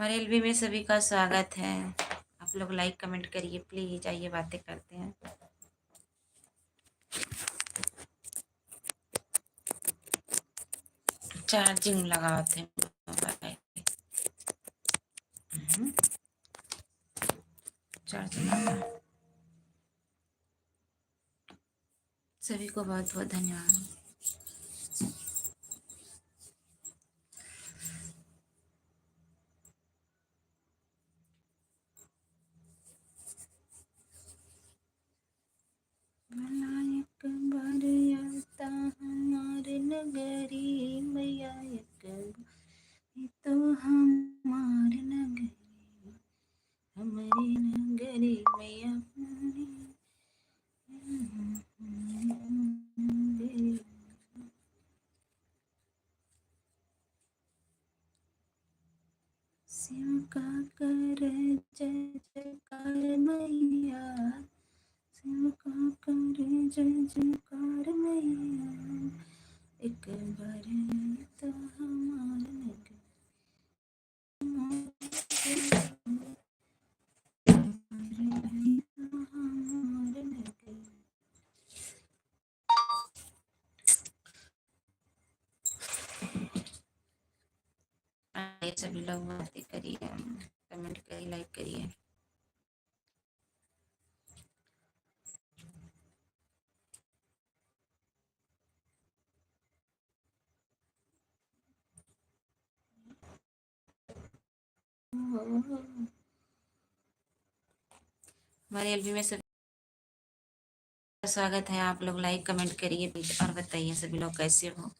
हमारे एलबी में सभी का स्वागत है। आप लोग लाइक कमेंट करिए प्लीज। आइए बातें करते हैं। चार्जिंग लगाते हैं मोबाइल। चार्जिंग लगा। सभी को बहुत बहुत धन्यवाद। एक बार आता हमारे नगरी मैया, एक बार तो हमारे नगरी, हमारी नगरी मैया। शिव का कर जय जयकार मैया, शिव का कर जय जयकार मैया, एक बार तो हमारे नगरी। सभी लोग बातें करिए, कमेंट करिए, लाइक करिए। हमारे एलबी में सभी का स्वागत है। आप लोग लाइक कमेंट करिए प्लीज और बताइए सभी लोग कैसे हो।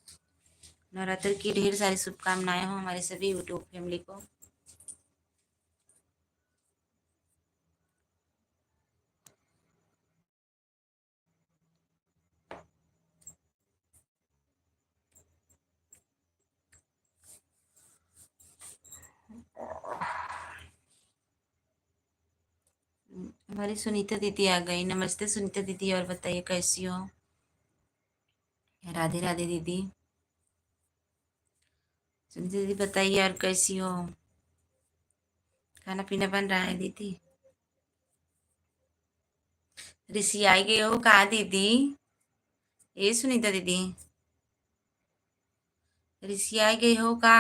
नवरात्र की ढेर सारी शुभकामनाएं हो हमारे सभी यूट्यूब फैमिली को। हमारी सुनीता दीदी आ गई। नमस्ते सुनीता दीदी, और बताइए कैसी हो। राधे राधे दीदी। सुनीता दीदी बताइए और कैसी हो। खाना पीना बन रहा है दीदी। ऋषि आई गए हो कहा दीदी। ये सुनीता दीदी ऋषि आई गई हो का।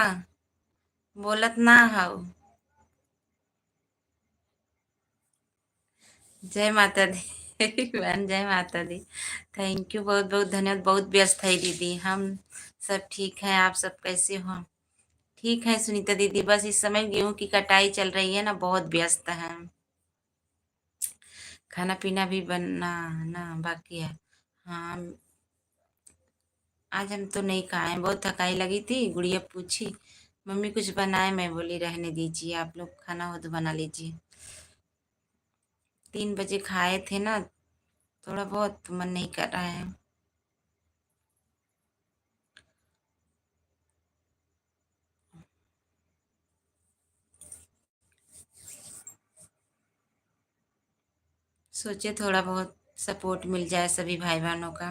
बोलत ना हो। जय माता दी बहन, जय माता दी। थैंक यू, बहुत बहुत धन्यवाद। बहुत व्यस्त है दीदी। हम सब ठीक हैं, आप सब कैसे हो। ठीक है सुनीता दीदी, बस इस समय गेहूं की कटाई चल रही है ना, बहुत व्यस्त है। खाना पीना भी बनना ना बाकी है। हाँ, आज हम तो नहीं खाए, बहुत थकाई लगी थी। गुड़िया पूछी मम्मी कुछ बनाए, मैं बोली रहने दीजिए, आप लोग खाना हो तो बना लीजिए। 3 बजे खाए थे ना, थोड़ा बहुत मन नहीं कर रहा है। सोचे थोड़ा बहुत सपोर्ट मिल जाए सभी भाई बहनों का।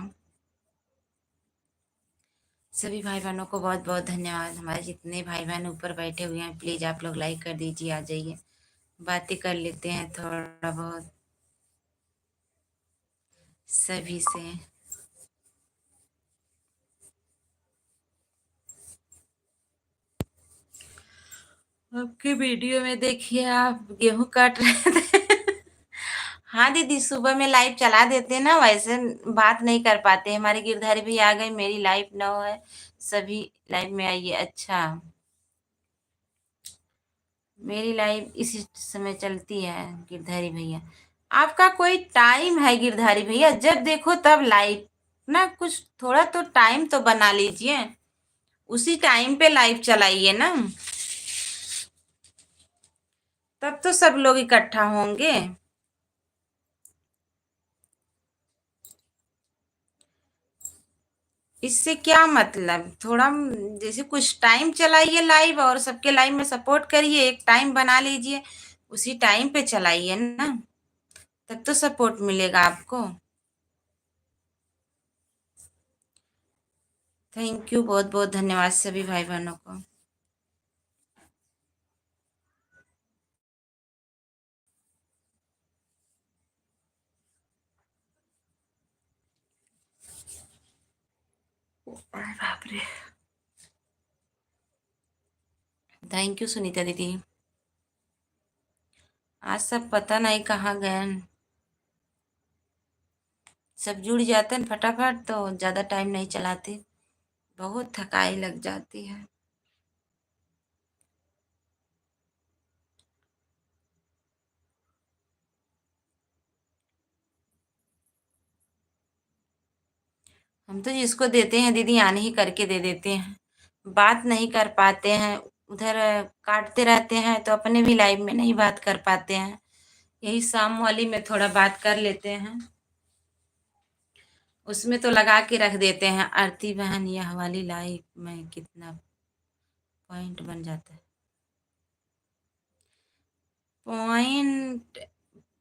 सभी भाई बहनों को बहुत बहुत धन्यवाद। हमारे जितने भाई बहन ऊपर बैठे हुए हैं प्लीज आप लोग लाइक कर दीजिए, आ जाइए बातें कर लेते हैं थोड़ा बहुत सभी से। आपके वीडियो में देखिए आप गेहूं काट रहे थे हाँ दीदी, सुबह में लाइव चला देते ना, वैसे बात नहीं कर पाते। हमारे गिरधारी भी आ गए। मेरी लाइव न है, सभी लाइव में आइए। अच्छा, मेरी लाइव इसी समय चलती है गिरधारी भैया। आपका कोई टाइम है गिरधारी भैया, जब देखो तब लाइव ना। कुछ थोड़ा तो टाइम तो बना लीजिए, उसी टाइम पे लाइव चलाइए ना, तब तो सब लोग इकट्ठा होंगे। इससे क्या मतलब, थोड़ा जैसे कुछ टाइम चलाइए लाइव और सबके लाइव में सपोर्ट करिए। एक टाइम बना लीजिए, उसी टाइम पे चलाइए ना, तब तो सपोर्ट मिलेगा आपको। थैंक यू, बहुत बहुत धन्यवाद सभी भाई बहनों को। अरे बाप रे! थैंक यू सुनीता दीदी। आज सब पता नहीं कहाँ गए। सब जुड़ जाते हैं फटाफट तो ज़्यादा टाइम नहीं चलाते। बहुत थकाई लग जाती है। हम तो जिसको देते हैं दीदी आने ही करके दे देते हैं। बात नहीं कर पाते हैं। उधर काटते रहते हैं तो अपने भी लाइव में नहीं बात कर पाते हैं। यही शाम वाली में थोड़ा बात कर लेते हैं। उसमें तो लगा के रख देते हैं आरती बहन यह वाली लाइव में कितना पॉइंट बन जाता है। पॉइंट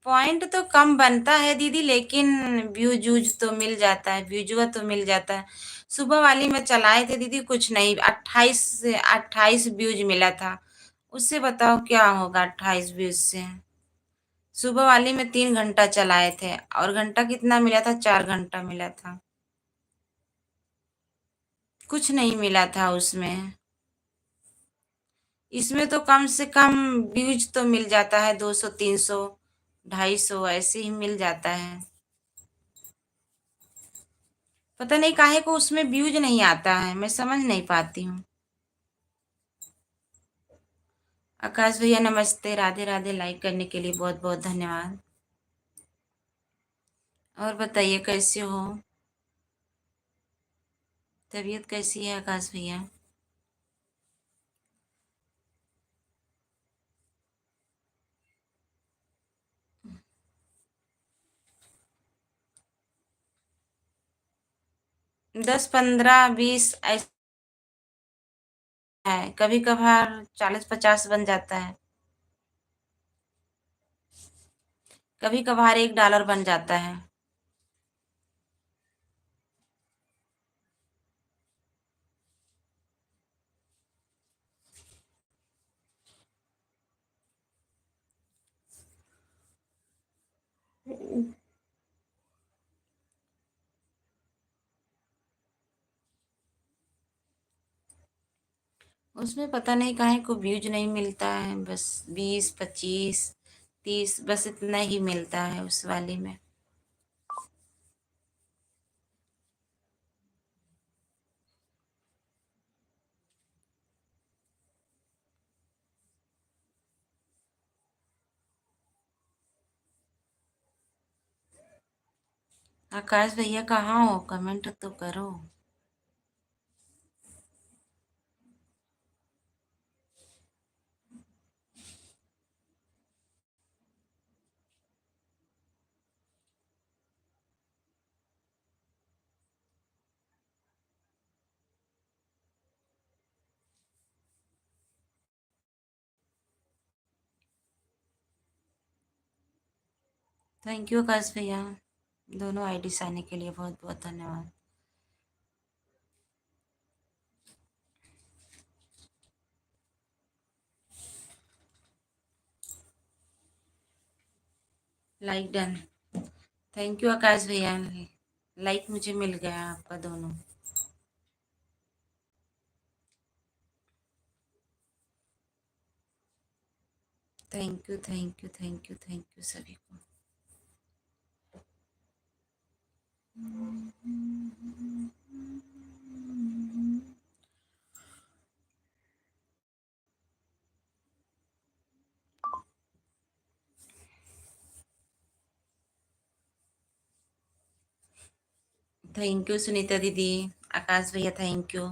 पॉइंट तो कम बनता है दीदी, लेकिन व्यूज वूज तो मिल जाता है, व्यूजुआ तो मिल जाता है। सुबह वाली में चलाए थे दीदी, कुछ नहीं, 28 व्यूज मिला था। उससे बताओ क्या होगा 28 व्यूज से। सुबह वाली में 3 घंटा चलाए थे और घंटा कितना मिला था, 4 घंटा मिला था। कुछ नहीं मिला था उसमें। इसमें तो कम से कम व्यूज तो मिल जाता है, 200 300 250 ऐसे ही मिल जाता है। पता नहीं काहे को उसमें व्यूज नहीं आता है, मैं समझ नहीं पाती हूँ। आकाश भैया नमस्ते, राधे राधे। लाइक करने के लिए बहुत बहुत धन्यवाद। और बताइए कैसे हो, तबीयत कैसी है आकाश भैया? 10 15 20 ऐसा है, कभी कभार 40 50 बन जाता है, कभी कभार $1 बन जाता है। उसमें पता नहीं काहे को व्यूज नहीं मिलता है, बस 20 25 30 बस इतना ही मिलता है उस वाली में। आकाश भैया कहाँ हो, कमेंट तो करो। थैंक यू आकाश भैया, दोनों आईडी से आने के लिए बहुत बहुत धन्यवाद। Like done. थैंक यू आकाश भैया, लाइक मुझे मिल गया आपका दोनों। Thank you thank you thank you thank you सभी को। थैंक यू सुनीता दीदी, आकाश भैया थैंक यू,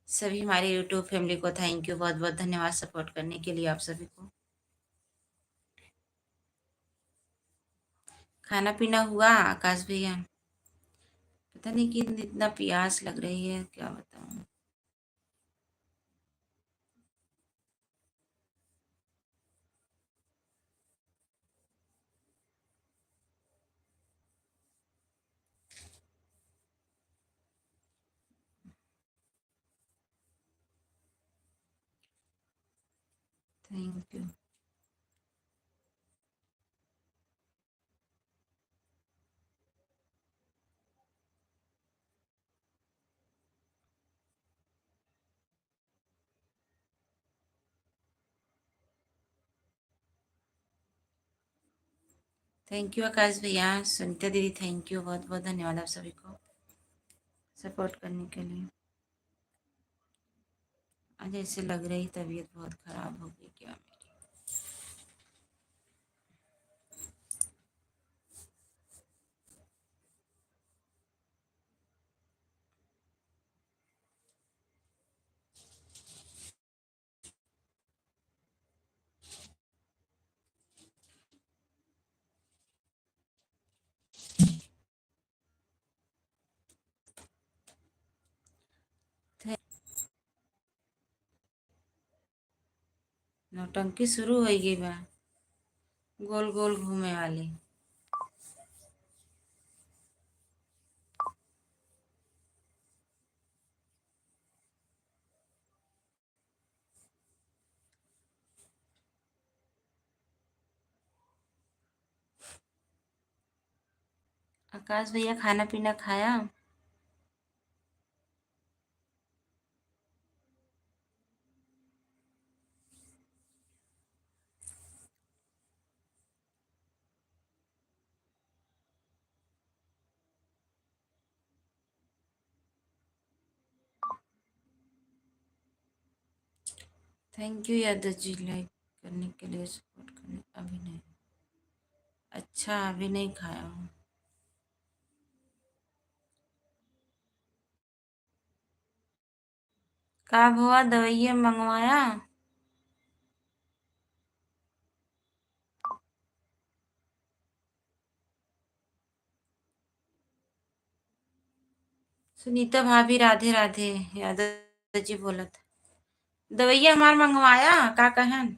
सभी हमारे यूट्यूब फैमिली को थैंक यू, बहुत बहुत धन्यवाद सपोर्ट करने के लिए आप सभी को। खाना पीना हुआ आकाश भैया? पता नहीं कि इतना प्यास लग रही है, क्या बताऊँ। Thank you. थैंक यू आकाश भैया, सुनीता दीदी, थैंक यू, बहुत बहुत धन्यवाद आप सभी को सपोर्ट करने के लिए। आज ऐसे लग रही तबीयत बहुत खराब हो गई क्या मेरी। नौटंकी शुरू हो गई बा, गोल गोल घूमे वाली। आकाश भैया खाना पीना खाया? Thank you Yadav ji, like करने के लिए, सपोर्ट करने। अभी नहीं, अच्छा अभी नहीं खाया हूँ। कब हुआ दवाइयाँ मंगवाया? सुनीता भाभी राधे राधे, यादव जी बोलत। दवाइयाँ हमार मंगवाया का कहन?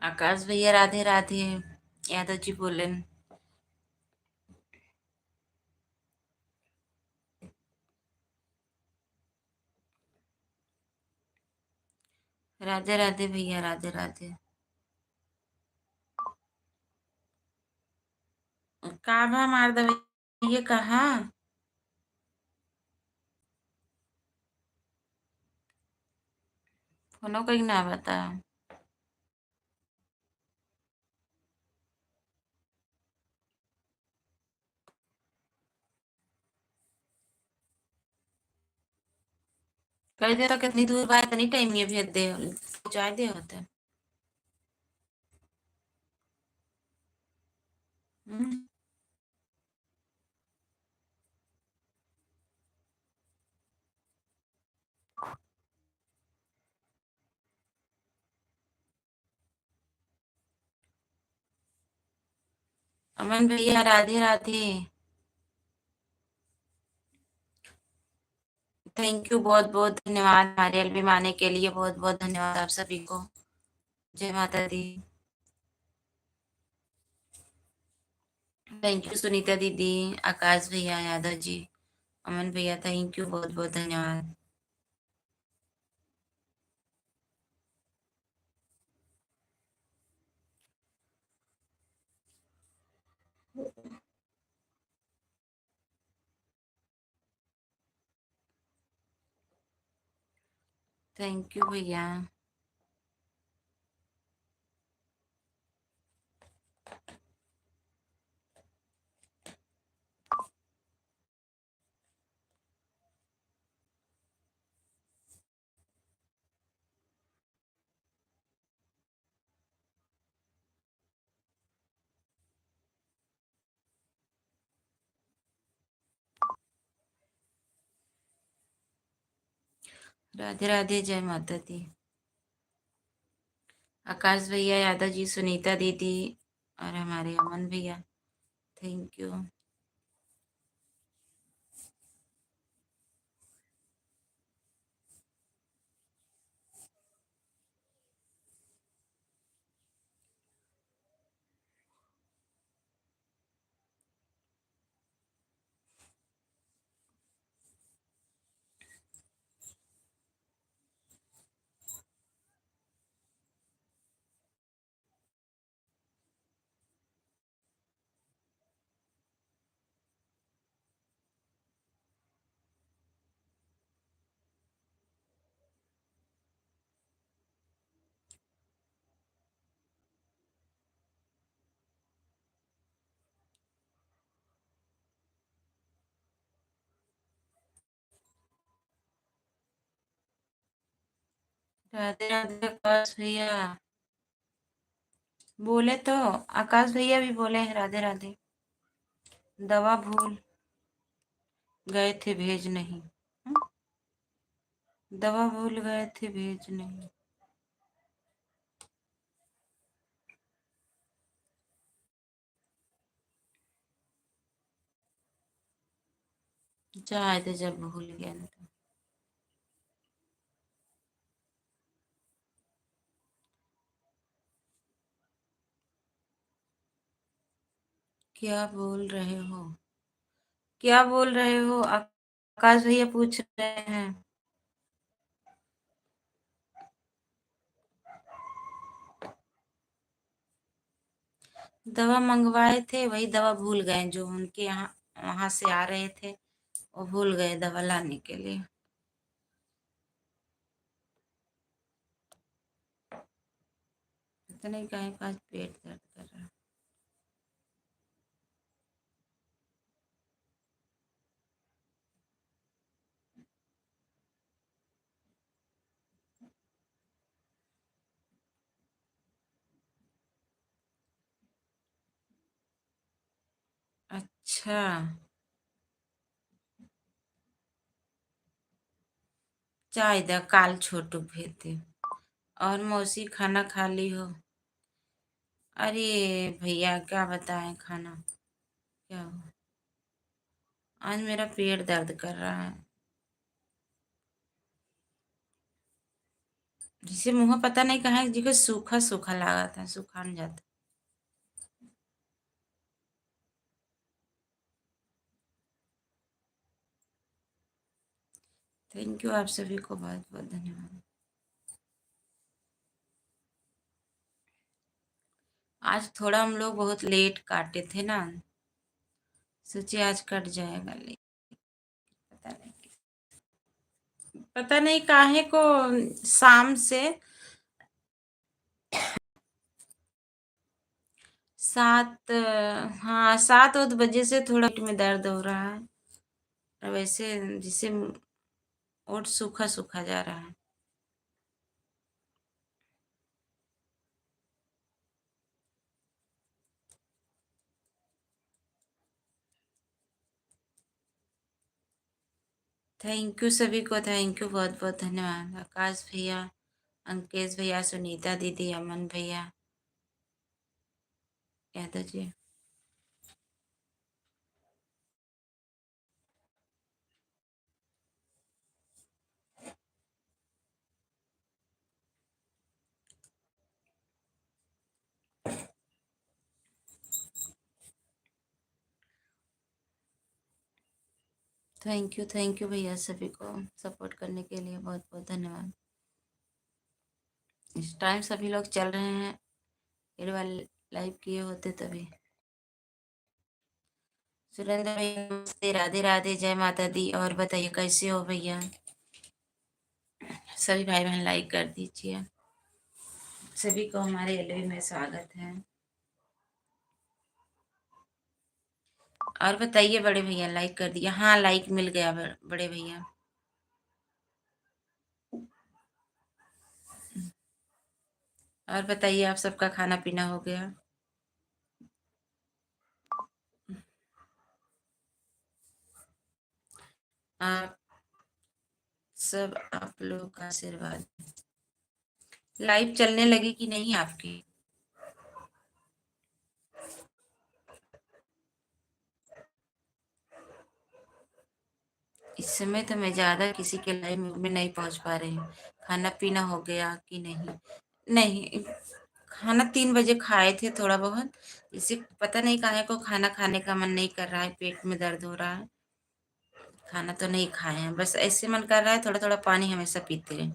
आकाश भैया राधे राधे, यादव जी बोलन। राधे राधे भैया, राधे राधे। का बा मार दवाइया कहा? फोनो कहीं ना बता। कह दे तो कितनी दूर बा, इतनी टाइम ये भेज दे, पहुंचा दे होते। हम्म, अमन भैया राधे राधे, थैंक यू, बहुत बहुत धन्यवाद हमारे एल्बम आने के लिए, बहुत बहुत धन्यवाद आप सभी को। जय माता दी। थैंक यू सुनीता दीदी, आकाश भैया, यादव जी, अमन भैया, थैंक यू, बहुत बहुत धन्यवाद। थैंक यू भैया। राधे राधे, जय माता दी। आकाश भैया, यादव जी, सुनीता दीदी और हमारे अमन भैया, थैंक यू। राधे राधे आकाश भैया। बोले तो आकाश भैया भी बोले हैं राधे राधे। दवा भूल गए थे भेज नहीं। दवा भूल गए थे भेज नहीं। जाए थे जब भूल गया न तो। क्या बोल रहे हो? क्या बोल रहे हो? आकाश भैया पूछ रहे हैं। दवा मंगवाए थे, वही दवा भूल गए जो उनके यहाँ वहां से आ रहे थे। वो भूल गए दवा लाने के लिए। पता नहीं काहे का आज पेट दर्द कर रहा है। अच्छा। चाय द काल छोटू भेते। और मौसी खाना खा ली हो? अरे भैया क्या बताएं खाना क्या हो। आज मेरा पेट दर्द कर रहा है। जिसे मुंह पता नहीं कहाँ है, जिसे सूखा सूखा लगा था, सूखा नहीं जाता। थैंक यू आप सभी को बहुत बहुत धन्यवाद। आज थोड़ा हम लोग बहुत लेट काटे थे ना। सोचे आज कट जाएगा लेट। पता नहीं। पता नहीं काहे को। शाम से 7, हाँ 7 बजे से थोड़ा पेट में दर्द हो रहा है। और वैसे जिसे ओट सूखा सूखा जा रहा है। थैंक यू सभी को, थैंक यू बहुत बहुत धन्यवाद। आकाश भैया, अंकेश भैया, सुनीता दीदी, अमन भैया, यादव जी। थैंक यू भैया सभी को सपोर्ट करने के लिए बहुत बहुत धन्यवाद। इस टाइम सभी लोग चल रहे हैं। फिर वाले लाइव किए होते तभी। सुरेंद्र भैया नमस्ते, राधे राधे, जय माता दी। और बताइए कैसे हो भैया? सभी भाई बहन लाइक कर दीजिए। सभी को हमारे एलवी में स्वागत है। और बताइए बड़े भैया लाइक कर दिया? हाँ लाइक मिल गया बड़े भैया। और बताइए आप सबका खाना पीना हो गया? आप सब आप लोगों का आशीर्वाद। लाइव चलने लगी कि नहीं आपकी? इस समय तो मैं ज्यादा किसी के लाइव में नहीं पहुंच पा रही हूँ। खाना पीना हो गया कि नहीं? नहीं, खाना 3 बजे खाए थे थोड़ा बहुत। इसे पता नहीं काहे को खाना खाने का मन नहीं कर रहा है, पेट में दर्द हो रहा है। खाना तो नहीं खाए हैं, बस ऐसे मन कर रहा है थोड़ा थोड़ा पानी हमेशा पीते रहे।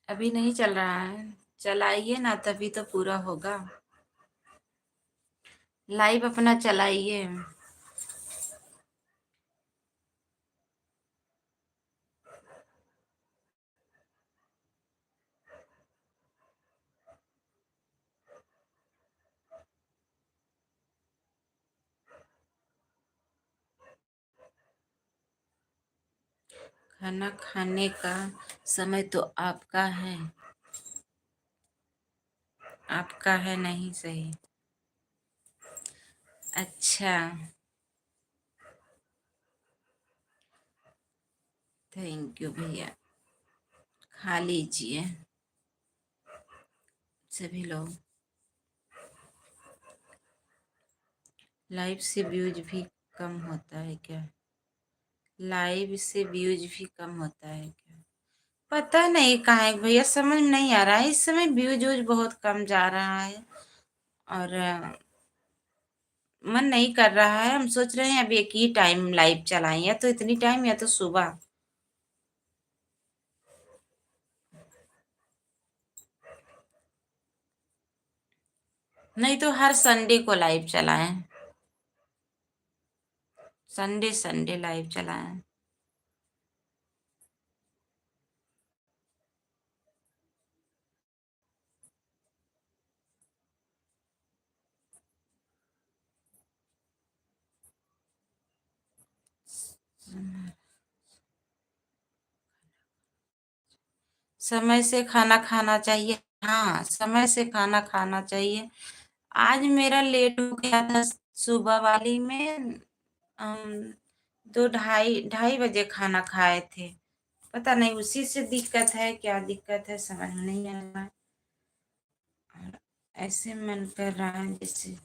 अभी नहीं चल रहा है। चलाइए ना तभी तो पूरा होगा। लाइव अपना चलाइए। खाना खाने का समय तो आपका है, आपका है नहीं सही। अच्छा, थैंक यू भैया। खा लीजिए सभी लोग। लाइव से व्यूज भी कम होता है क्या? लाइव से व्यूज भी कम होता है क्या? पता नहीं कहाँ है भैया, समझ में नहीं आ रहा है। इस समय व्यूज व्यूज बहुत कम जा रहा है और मन नहीं कर रहा है। हम सोच रहे हैं अब एक ही टाइम लाइव चलाएं, या तो इतनी टाइम या तो सुबह, नहीं तो हर संडे को लाइव चलाएं। संडे संडे लाइव चलाएं। समय से खाना खाना चाहिए। हाँ, समय से खाना खाना चाहिए। आज मेरा लेट हो गया था सुबह वाली में। हम 2 ढाई 2:30 बजे खाना खाए थे। पता नहीं उसी से दिक्कत है, क्या दिक्कत है समझ में नहीं आ रहा है। और ऐसे मन कर रहा है जैसे,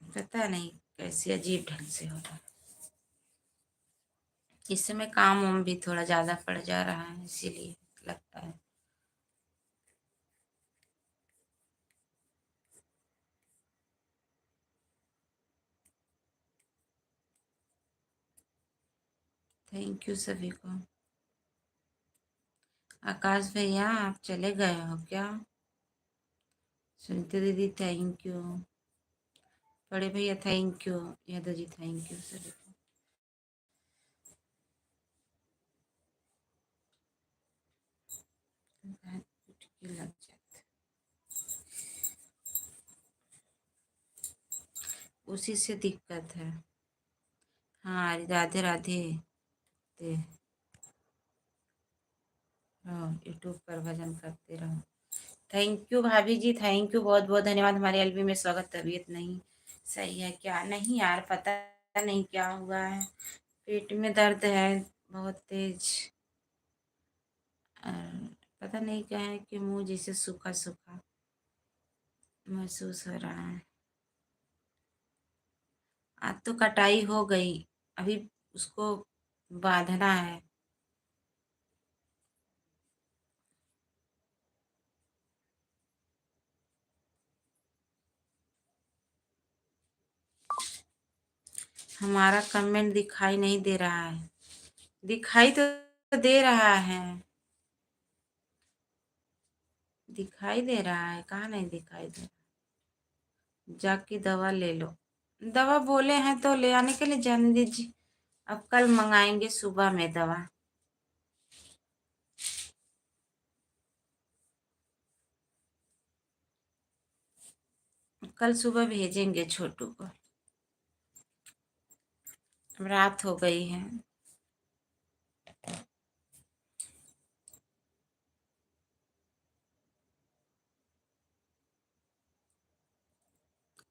पता नहीं कैसे अजीब ढंग से हो रहा है। इस समय काम वाम भी थोड़ा ज्यादा पड़ जा रहा है, इसीलिए लगता है। थैंक यू सभी को। आकाश भैया आप चले गए हो क्या? सुनीता दीदी थैंक यू। बड़े भैया thank you. Yadav ji thank you सभी को। चुटकी लग जाती, उसी से दिक्कत है। हाँ, राधे राधे। ते रहो, यूट्यूब पर भजन करते रहो। थैंक यू भाभी जी, थैंक यू, बहुत बहुत धन्यवाद। हमारे एलबी में स्वागत। तबीयत नहीं सही है क्या? नहीं यार, पता नहीं क्या हुआ है। पेट में दर्द है बहुत तेज। और पता नहीं क्या है कि मुंह जैसे सूखा सूखा महसूस हो रहा है। आज तो कटाई हो गई, अभी उसको बांधना है। हमारा कमेंट दिखाई नहीं दे रहा है। दिखाई तो दे रहा है, दिखाई दे रहा है, कहाँ नहीं दिखाई दे रहा। जाके दवा ले लो। दवा बोले हैं तो ले आने के लिए जाने दीजिए। अब कल मंगाएंगे सुबह में दवा। कल सुबह भेजेंगे छोटू को। अब रात हो गई है।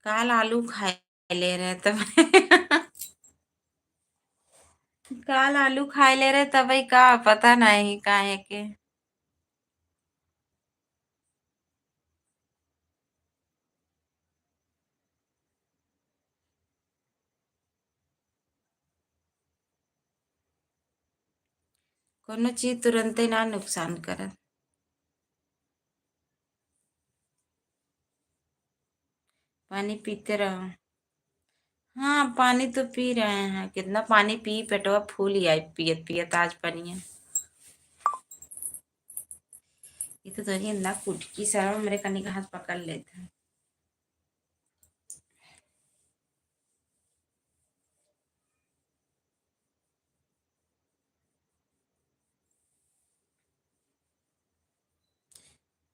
काल आलू खाए ले रहे तब काल आलू खाए ले रहे तभी का पता नहीं काहे के। कोनो चीज तुरंत ही ना नुकसान करत। पानी पीते रहो। हाँ, पानी तो पी रहे हैं, कितना पानी पी पेटवा फूल ही आई पियत पियत आज पनिया। ये तो धनिया ना कुटकी सारा मेरे कनी का हाथ पकड़ लेता है।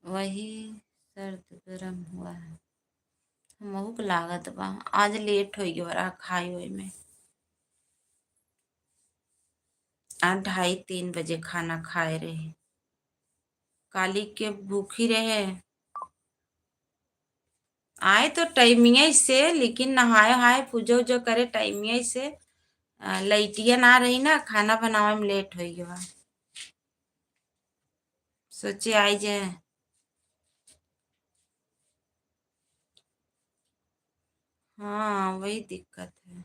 वही सर्द गरम हुआ है। हमहू के लागत बा आज लेट हो गया खाए हुए में। आज 2:30-3 बजे खाना खाए रहे। काली के भूखी रहे। आए तो टाइमिया से, लेकिन नहाए वहाए पूजा उजा करे टाइमिया से। लइटिया ना रही ना, खाना बनावे में लेट हो गया। सोचे आई जाए। हाँ, वही दिक्कत है।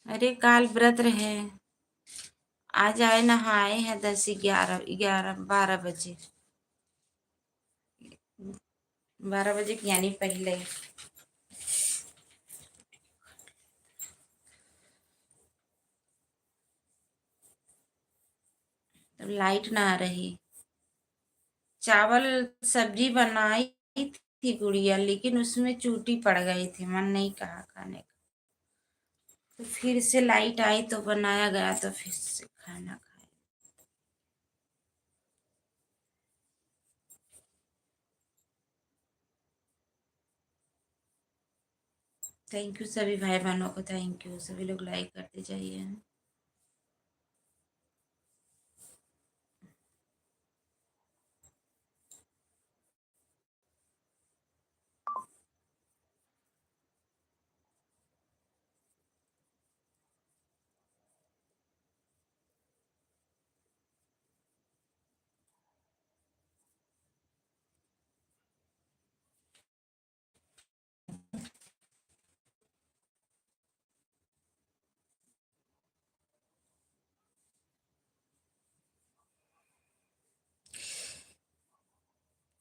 अरे काल व्रत रहे। आज आए नहाए हैं 10, 11, 11, 12 बजे। 12 बजे यानी पहले। तब लाइट ना आ रही। चावल सब्जी बनाई थी गुड़िया, लेकिन उसमें चूटी पड़ गई थी, मन नहीं कहा खाने का। तो फिर से लाइट आई तो बनाया गया, तो फिर से खाना खाया। थैंक यू सभी भाई बहनों को, थैंक यू सभी लोग लाइक करते जाइए।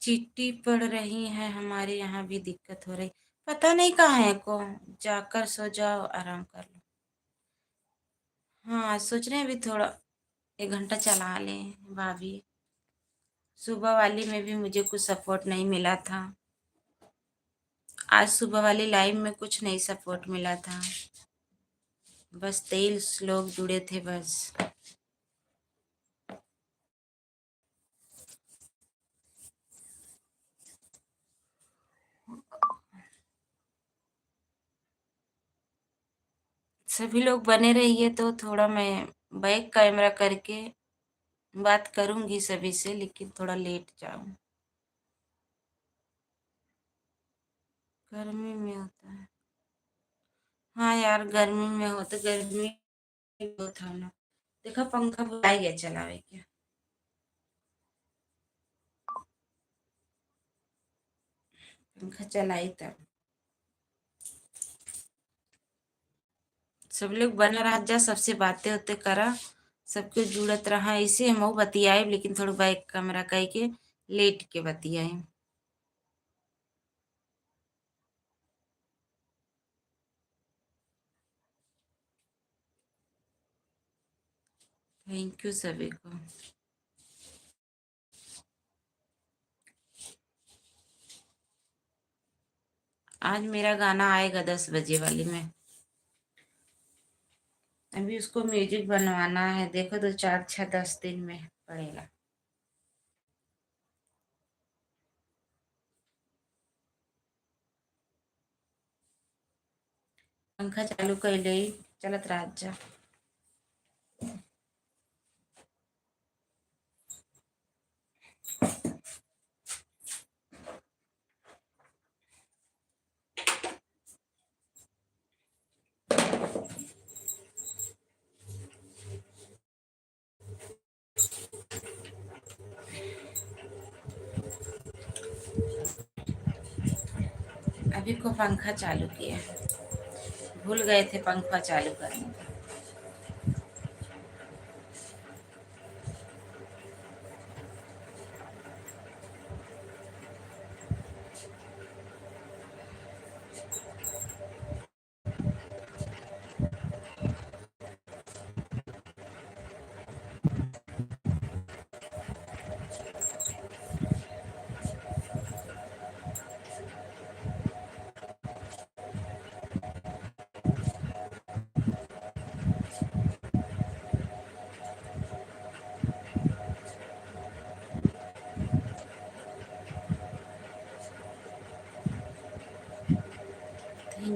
चिट्टी पड़ रही है, हमारे यहाँ भी दिक्कत हो रही। पता नहीं कहाँ है को। जाकर सो जाओ, आराम कर लो। हाँ, सोच रहे हैं अभी थोड़ा 1 घंटा चला लें भाभी। सुबह वाली में भी मुझे कुछ सपोर्ट नहीं मिला था। आज सुबह वाली लाइव में कुछ नहीं सपोर्ट मिला था। बस 23 लोग जुड़े थे बस। सभी लोग बने रहिए तो थोड़ा मैं बैक कैमरा करके बात करूंगी सभी से, लेकिन थोड़ा लेट जाऊं। गर्मी में होता है। हाँ यार, गर्मी में होता, गर्मी बहुत है ना। देखा पंखा बुलाई गया चलावे क्या। पंखा चलाई तब। सब लोग बना रहा जा, सबसे बातें होते करा। सबके जुड़त रहा, ऐसे हम बतियाए, लेकिन थोड़ा बैक कैमरा कह के लेट के बतियाए। थैंक यू सभी को। आज मेरा गाना आएगा 10 बजे वाली में। अभी उसको म्यूजिक बनवाना है, देखो तो 4, 6, 10 दिन में पड़ेगा। पंखा चालू कर ले, चलत रहा जा। अभी को पंखा चालू किया। भूल गए थे पंखा चालू करने का।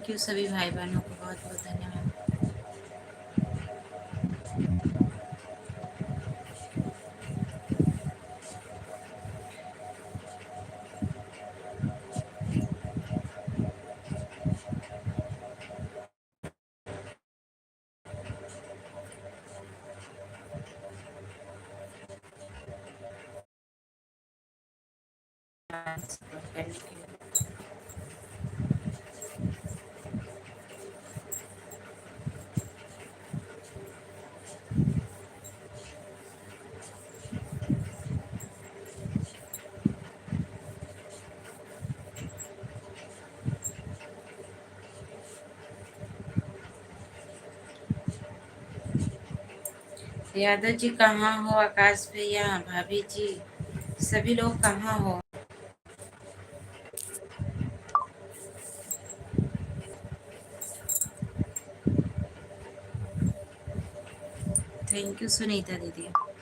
थैंक यू सभी भाई बहनों को बहुत बहुत धन्यवाद। सपोर्ट करने के लिए। यादव जी कहाँ हो, आकाश भैया, भाभी जी, सभी लोग कहाँ हो? थैंक यू सुनीता दीदी।